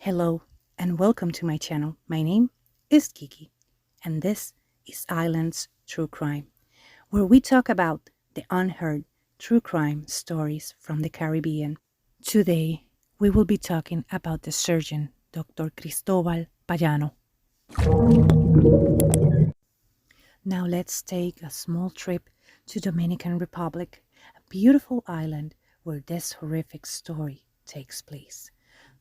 Hello and welcome to my channel. My name is Kiki and this is Islands True Crime, where we talk about the unheard true crime stories from the Caribbean. Today, we will be talking about the surgeon, Dr. Cristobal Payano. Now let's take a small trip to Dominican Republic, a beautiful island where this horrific story takes place.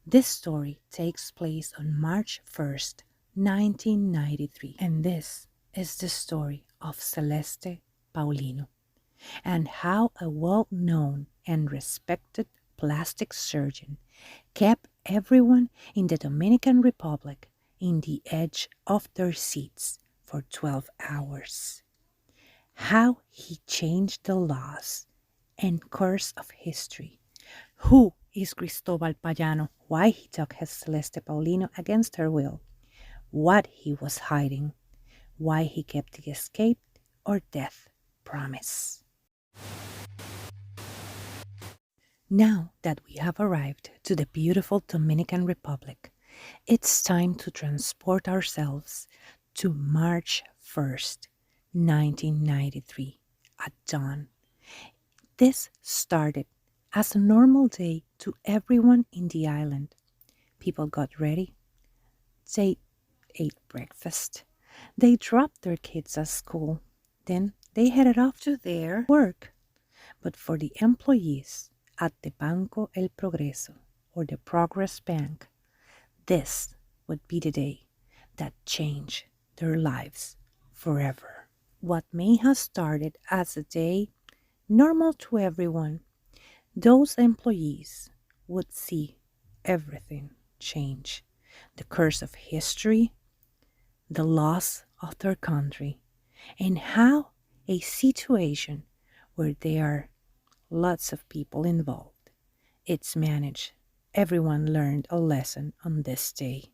This story takes place on March 1st, 1993, and this is the story of Celeste Paulino and how a well-known and respected plastic surgeon kept everyone in the Dominican Republic in the edge of their seats for 12 hours. How he changed the laws and course of history. Who is Cristobal Payano? Why he took his Celeste Paulino against her will? What he was hiding? Why he kept the escape or death promise? Now that we have arrived to the beautiful Dominican Republic, it's time to transport ourselves to March 1st, 1993 at dawn. This started as a normal day to everyone in the island. People got ready. They ate breakfast. They dropped their kids at school. Then they headed off to their work. But for the employees at the Banco Del Progreso, or the Progress Bank, this would be the day that changed their lives forever. What may have started as a day normal to everyone, those employees would see everything change. The curse of history, the loss of their country, and how a situation where there are lots of people involved, it's managed. Everyone learned a lesson on this day.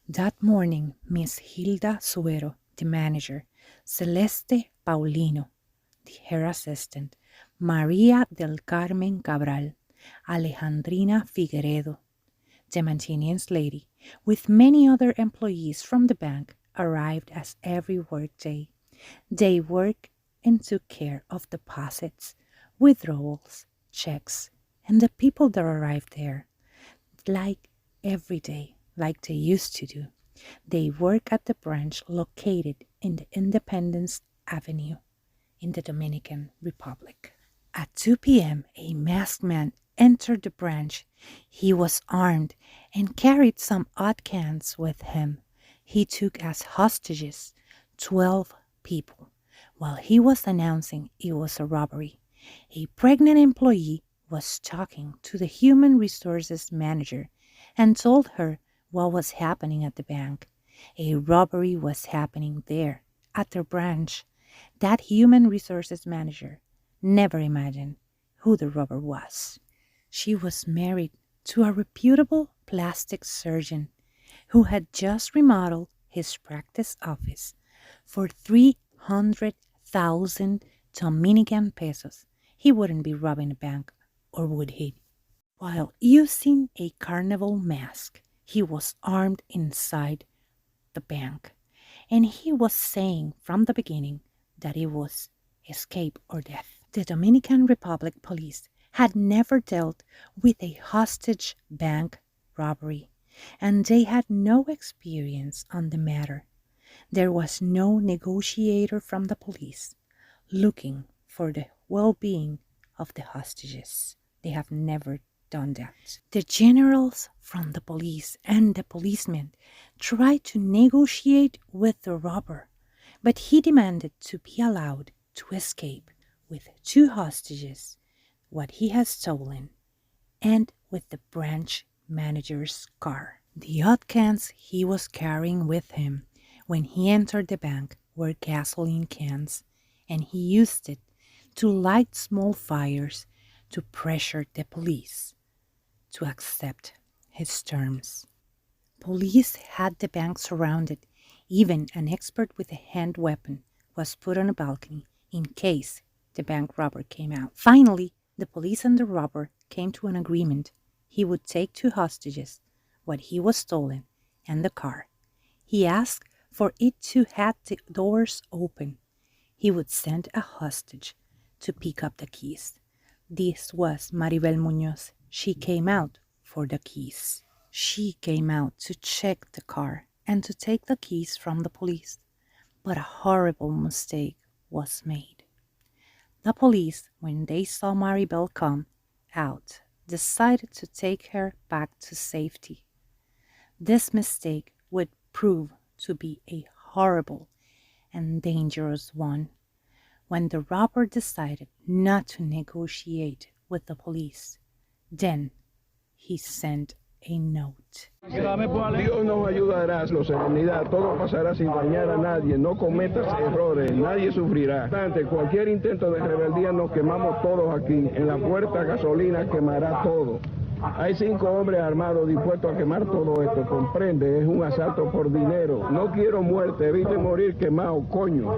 That morning, Miss Hilda Suero, the manager, Celeste Paulino, her assistant, Maria del Carmen Cabral, Alejandrina Figueredo, the maintenance lady, with many other employees from the bank, arrived as every workday. They worked and took care of deposits, withdrawals, checks, and the people that arrived there, like every day, like they used to do. They work at the branch located in the Independence Avenue in the Dominican Republic. At 2 p.m., a masked man entered the branch. He was armed and carried some odd cans with him. He took as hostages 12 people. While he was announcing it was a robbery, a pregnant employee was talking to the human resources manager and told her what was happening at the bank. A robbery was happening there at their branch. That human resources manager never imagined who the robber was. She was married to a reputable plastic surgeon who had just remodeled his practice office for 300,000 Dominican pesos. He wouldn't be robbing a bank, or would he? While using a carnival mask, he was armed inside the bank, and he was saying from the beginning that it was escape or death. The Dominican Republic police had never dealt with a hostage bank robbery, and they had no experience on the matter. There was no negotiator from the police looking for the well-being of the hostages. They have never done that. The generals from the police and the policemen tried to negotiate with the robber, but he demanded to be allowed to escape with 2 hostages, what he has stolen, and with the branch manager's car. The odd cans he was carrying with him when he entered the bank were gasoline cans, and he used it to light small fires to pressure the police to accept his terms. Police had the bank surrounded. Even an expert with a hand weapon was put on a balcony in case the bank robber came out. Finally, the police and the robber came to an agreement. He would take 2 hostages, what he was stolen and the car. He asked for it to have the doors open. He would send a hostage to pick up the keys. This was Maribel Muñoz. She came out for the keys. She came out to check the car and to take the keys from the police. But a horrible mistake was made. The police, when they saw Maribel come out, decided to take her back to safety. This mistake would prove to be a horrible and dangerous one when the robber decided not to negotiate with the police. Then he sent a note. Dios nos ayudará, nos serenidad, todo pasará sin dañar a nadie, no cometas errores, nadie sufrirá. Ante cualquier intento de rebeldía nos quemamos todos aquí, en la puerta gasolina quemará todo. Hay 5 hombres armados dispuestos a quemar todo esto, comprende, es un asalto por dinero. No quiero muerte, evite morir quemado, coño.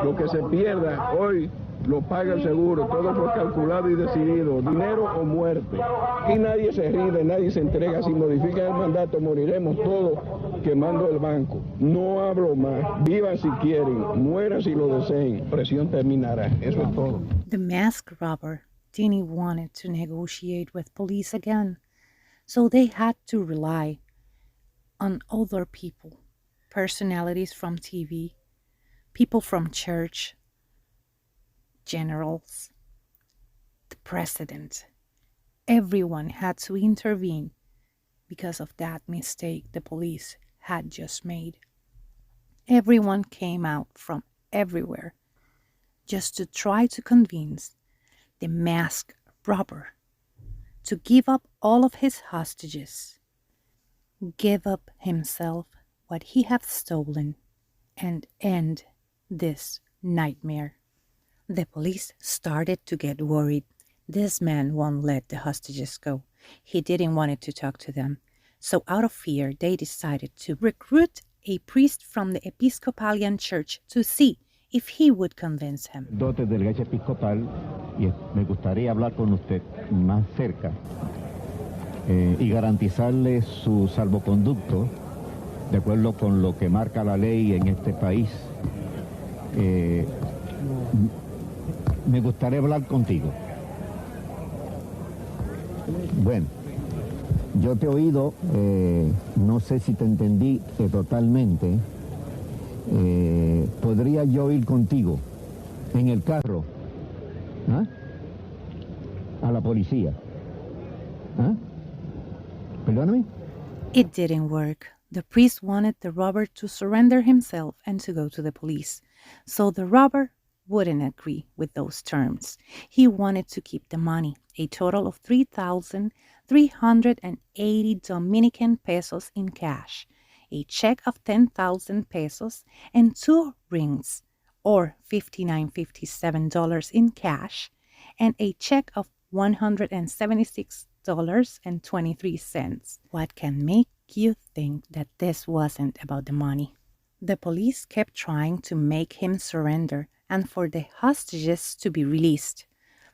Lo que se pierda hoy lo paga el seguro, todo fue calculado y decidido, dinero o muerte. Aquí nadie se rinde, nadie se entrega, si modifican el mandato moriremos todos quemando el banco. No hablo más, vivan si quieren, mueran si lo deseen, presión terminará, eso es todo. The masked robber didn't want to negotiate with police again, so they had to rely on other people, personalities from TV, people from church, generals, the president. Everyone had to intervene because of that mistake the police had just made. Everyone came out from everywhere just to try to convince the masked robber to give up all of his hostages, give up himself what he had stolen, and end this nightmare. The police started to get worried. This man won't let the hostages go. He didn't want to talk to them. So out of fear, they decided to recruit a priest from the Episcopalian Church to see if he would convince him. Dotes de la Iglesia Episcopal, y me gustaría hablar con usted más cerca y garantizarle su salvoconducto de acuerdo con lo que marca la ley en este país. Me gustaría hablar contigo. Bueno, yo te he oído, no sé si te entendí totalmente. ¿Podría yo ir contigo en el carro a la policía? Perdóname. It didn't work. The priest wanted the robber to surrender himself and to go to the police. So the robber wouldn't agree with those terms. He wanted to keep the money, a total of 3,380 Dominican pesos in cash, a check of 10,000 pesos, and 2 rings, or $59.57 in cash, and a check of $176.23. What can make you think that this wasn't about the money? The police kept trying to make him surrender and for the hostages to be released.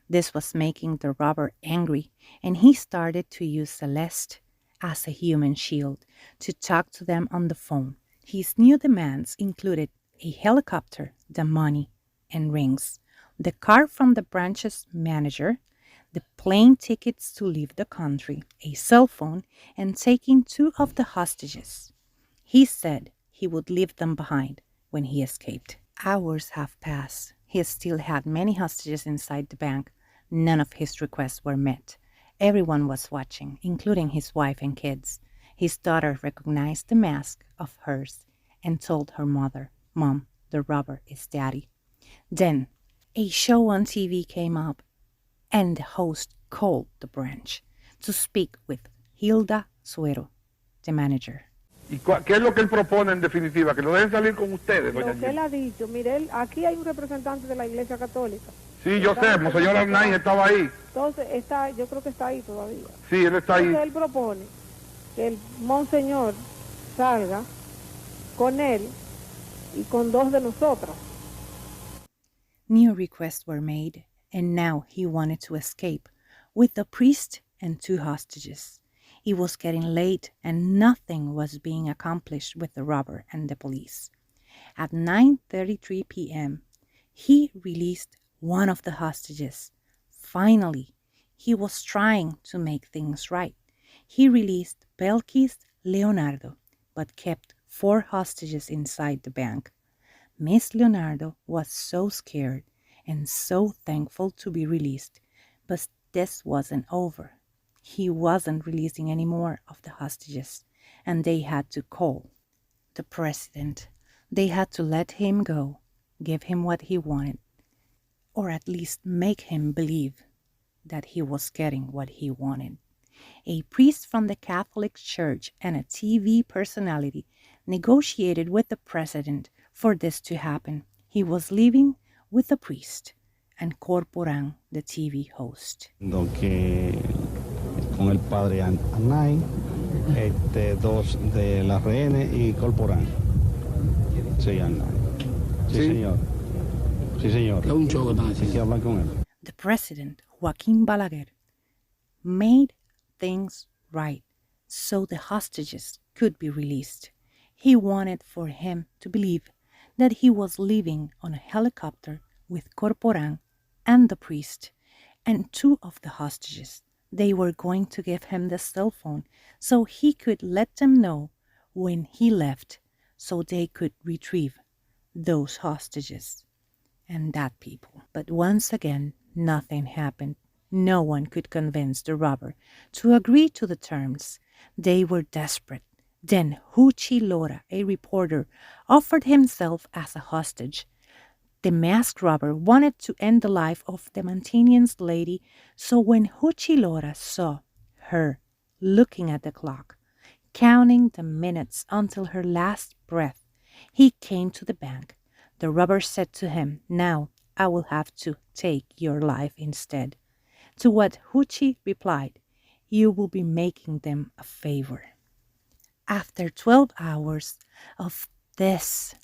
This was making the robber angry, and he started to use Celeste as a human shield to talk to them on the phone. His new demands included a helicopter, the money, and rings, the car from the branch's manager, the plane tickets to leave the country, a cell phone, and taking 2 of the hostages. He said he would leave them behind when he escaped. Hours have passed. He still had many hostages inside the bank. None of his requests were met. Everyone was watching, including his wife and kids. His daughter recognized the mask of hers and told her mother, "Mom, the robber is Daddy." Then, a show on TV came up, and the host called the branch to speak with Hilda Suero, the manager. ¿Y qué es lo que él propone en definitiva? ¿Que lo dejen salir con ustedes, doña Lo que él ha dicho, mire, aquí hay un representante de la Iglesia Católica. Sí, yo sé, Monseñor Arnaiz estaba ahí. Entonces, yo creo que está ahí todavía. Sí, él está ahí. Entonces, él propone que el Monseñor salga con él y con 2 de nosotras. New requests were made, and now he wanted to escape with the priest and 2 hostages. It was getting late and nothing was being accomplished with the robber and the police. At 9:33 p.m., he released one of the hostages. Finally, he was trying to make things right. He released Belkis Leonardo, but kept 4 hostages inside the bank. Miss Leonardo was so scared and so thankful to be released, but this wasn't over. He wasn't releasing any more of the hostages, and they had to call the president. They had to let him go, give him what he wanted, or at least make him believe that he was getting what he wanted. A priest from the Catholic Church and a TV personality negotiated with the president for this to happen. He was living with the priest and Corporán, the TV host. Que con el padre Anay, 2 de las rehenes y Corporán. Sí, Anay. Sí, señor. Sí, señor. Hay que hablar con él. The president, Joaquín Balaguer, made things right so the hostages could be released. He wanted for him to believe that he was living on a helicopter with Corporán and the priest and 2 of the hostages. They were going to give him the cell phone so he could let them know when he left so they could retrieve those hostages and that people. But once again, nothing happened. No one could convince the robber to agree to the terms. They were desperate. Then Huchi Lora, a reporter, offered himself as a hostage. The masked robber wanted to end the life of the Mantinians lady, so when Huchi Lora saw her looking at the clock, counting the minutes until her last breath, he came to the bank. The robber said to him, "Now I will have to take your life instead." To what Huchi replied, "You will be making them a favor." After 12 hours of this,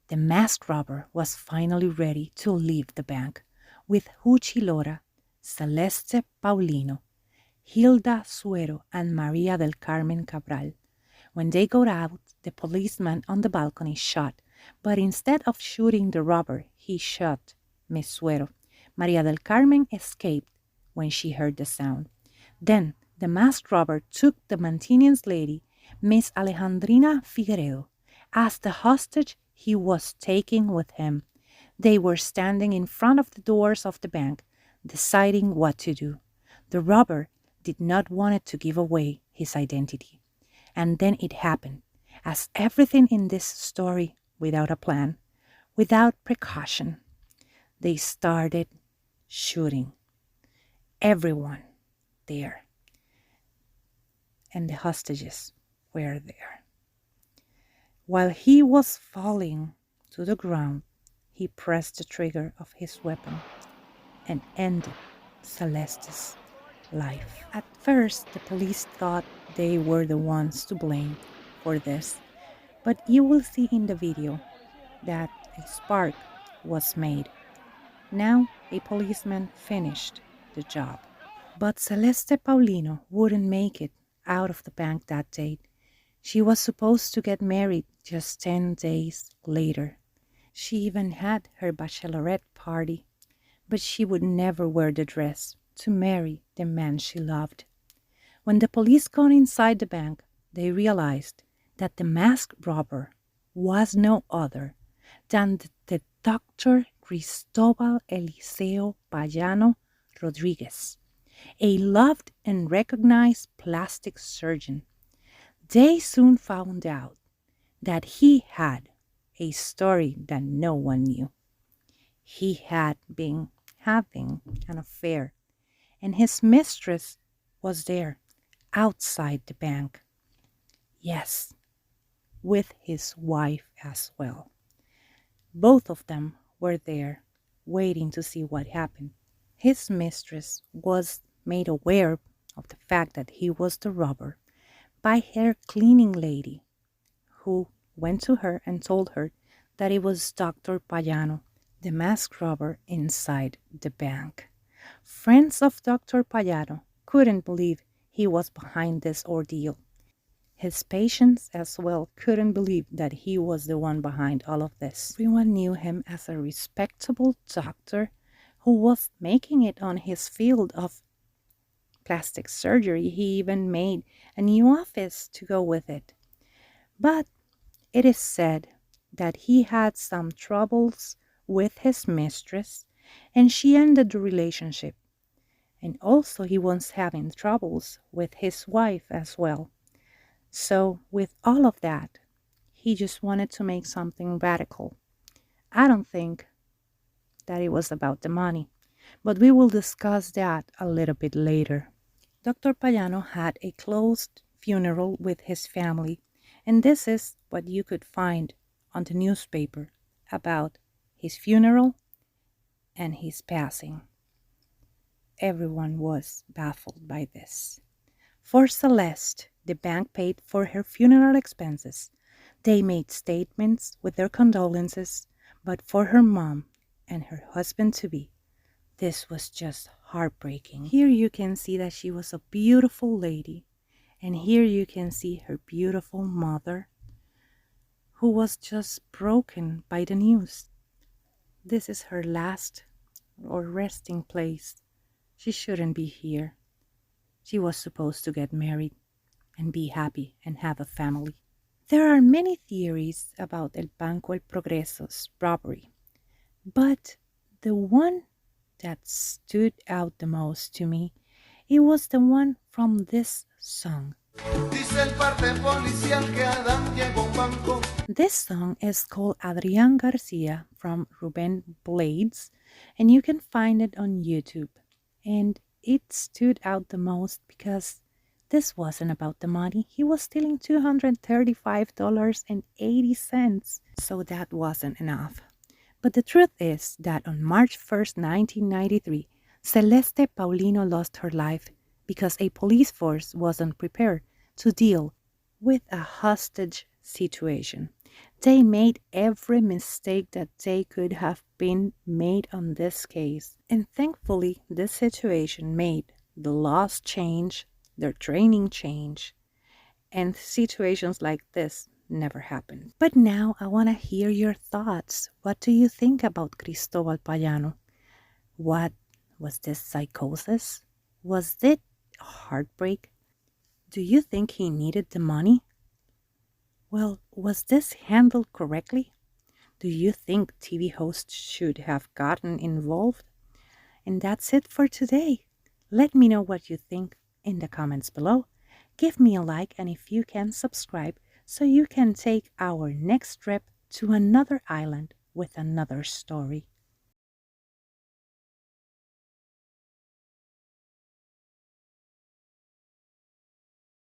the masked robber was finally ready to leave the bank with Huchi Lora, Celeste Paulino, Hilda Suero, and Maria del Carmen Cabral. When they got out, the policeman on the balcony shot, but instead of shooting the robber, he shot Miss Suero. Maria del Carmen escaped when she heard the sound. Then the masked robber took the Mantinian's lady, Miss Alejandrina Figueredo, as the hostage he was taking with him. They were standing in front of the doors of the bank, deciding what to do. The robber did not want to give away his identity. And then it happened, as everything in this story, without a plan, without precaution. They started shooting everyone there, and the hostages were there. While he was falling to the ground, he pressed the trigger of his weapon and ended Celeste's life. At first, the police thought they were the ones to blame for this, but you will see in the video that a spark was made. Now, a policeman finished the job. But Celeste Paulino wouldn't make it out of the bank that day. She was supposed to get married just 10 days later. She even had her bachelorette party, but she would never wear the dress to marry the man she loved. When the police got inside the bank, they realized that the masked robber was no other than the Dr. Cristobal Eliseo Payano Rodriguez, a loved and recognized plastic surgeon. They soon found out that he had a story that no one knew. He had been having an affair, and his mistress was there outside the bank. Yes, with his wife as well. Both of them were there waiting to see what happened. His mistress was made aware of the fact that he was the robber by her cleaning lady, who went to her and told her that it was Dr. Payano, the masked robber inside the bank. Friends of Dr. Payano couldn't believe he was behind this ordeal. His patients as well couldn't believe that he was the one behind all of this. Everyone knew him as a respectable doctor who was making it on his field of plastic surgery. He even made a new office to go with it. But it is said that he had some troubles with his mistress and she ended the relationship. And also he was having troubles with his wife as well. So with all of that, he just wanted to make something radical. I don't think that it was about the money, but we will discuss that a little bit later. Dr. Payano had a closed funeral with his family, and this is what you could find on the newspaper about his funeral and his passing. Everyone was baffled by this. For Celeste, the bank paid for her funeral expenses. They made statements with their condolences, but for her mom and her husband-to-be, this was just heartbreaking. Here you can see that she was a beautiful lady, and here you can see her beautiful mother, who was just broken by the news. This is her last or resting place. She shouldn't be here. She was supposed to get married and be happy and have a family. There are many theories about El Banco Del Progreso's robbery, but the one that stood out the most to me, it was the one from this song. This song is called Adrián García from Rubén Blades, and you can find it on YouTube. And it stood out the most because this wasn't about the money. He was stealing $235.80, so that wasn't enough. But the truth is that on March 1st, 1993, Celeste Paulino lost her life because a police force wasn't prepared to deal with a hostage situation. They made every mistake that they could have been made on this case. And thankfully, this situation made the laws change, their training change, and situations like this never happened. But now I want to hear your thoughts. What do you think about Cristobal Payano? What was this psychosis? Was it heartbreak? Do you think he needed the money? Well, was this handled correctly? Do you think TV hosts should have gotten involved? And that's it for today. Let me know what you think in the comments below. Give me a like, and if you can, subscribe so you can take our next trip to another island with another story.